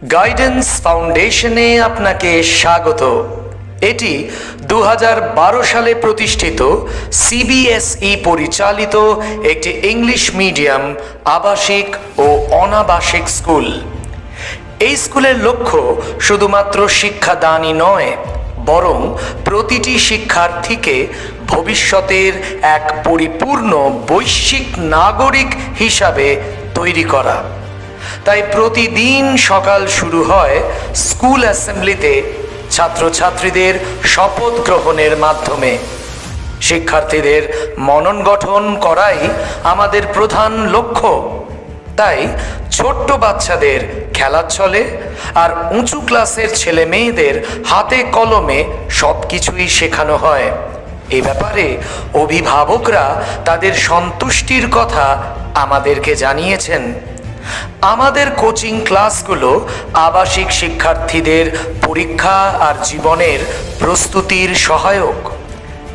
Guidance ফাউন্ডেশনে আপনাকে স্বাগত। এটি 2012 সালে প্রতিষ্ঠিত সিবিএসই পরিচালিত একটি ইংলিশ মিডিয়াম আবাসিক ও অনাবাসিক স্কুল। এই স্কুলের লক্ষ্য শুধুমাত্র শিক্ষাদানই নয়, বরং প্রতিটি শিক্ষার্থীকে ভবিষ্যতের এক পরিপূর্ণ বৈশ্বিক নাগরিক হিসাবে তৈরি করা। তাই প্রতিদিন সকাল শুরু হয় স্কুল অ্যাসেম্বলিতে ছাত্রছাত্রীদের শপথ গ্রহণের মাধ্যমে। শিক্ষার্থীদের মনন গঠন করাই আমাদের প্রধান লক্ষ্য। তাই ছোট্ট বাচ্চাদের খেলার ছলে আর উঁচু ক্লাসের ছেলে মেয়েদের হাতে কলমে সব কিছুই শেখানো হয়। এ ব্যাপারে অভিভাবকরা তাদের সন্তুষ্টির কথা আমাদেরকে জানিয়েছেন। আমাদের কোচিং ক্লাসগুলো আবাসিক শিক্ষার্থীদের পরীক্ষা আর জীবনের প্রস্তুতির সহায়ক।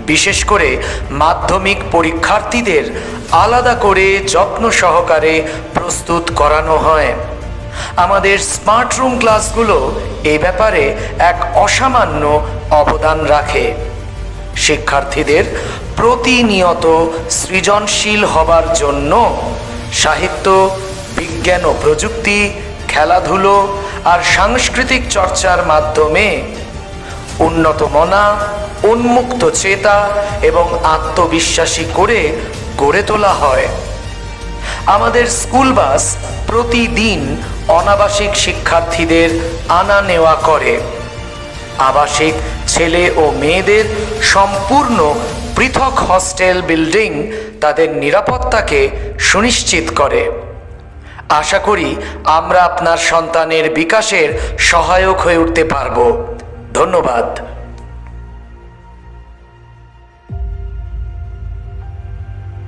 বিশেষ করে মাধ্যমিক পরীক্ষার্থীদের আলাদা করে যত্ন সহকারে প্রস্তুত করানো হয়। আমাদের স্মার্ট রুম ক্লাসগুলো এই ব্যাপারে এক অসামান্য অবদান রাখে। শিক্ষার্থীদের প্রতিনিয়ত সৃজনশীল হবার জন্য সাহিত্য, বিজ্ঞান ও প্রযুক্তি, খেলাধুলো আর সাংস্কৃতিক চর্চার মাধ্যমে উন্নত মনা, উন্মুক্ত চেতা এবং আত্মবিশ্বাসী করে গড়ে তোলা হয়। আমাদের স্কুল বাস প্রতিদিন অনাবাসিক শিক্ষার্থীদের আনা নেওয়া করে। আবাসিক ছেলে ও মেয়েদের সম্পূর্ণ পৃথক হস্টেল বিল্ডিং তাদের নিরাপত্তাকে সুনিশ্চিত করে। আশা করি আমরা আপনার সন্তানের বিকাশের সহায়ক হয়ে উঠতে পারব। ধন্যবাদ।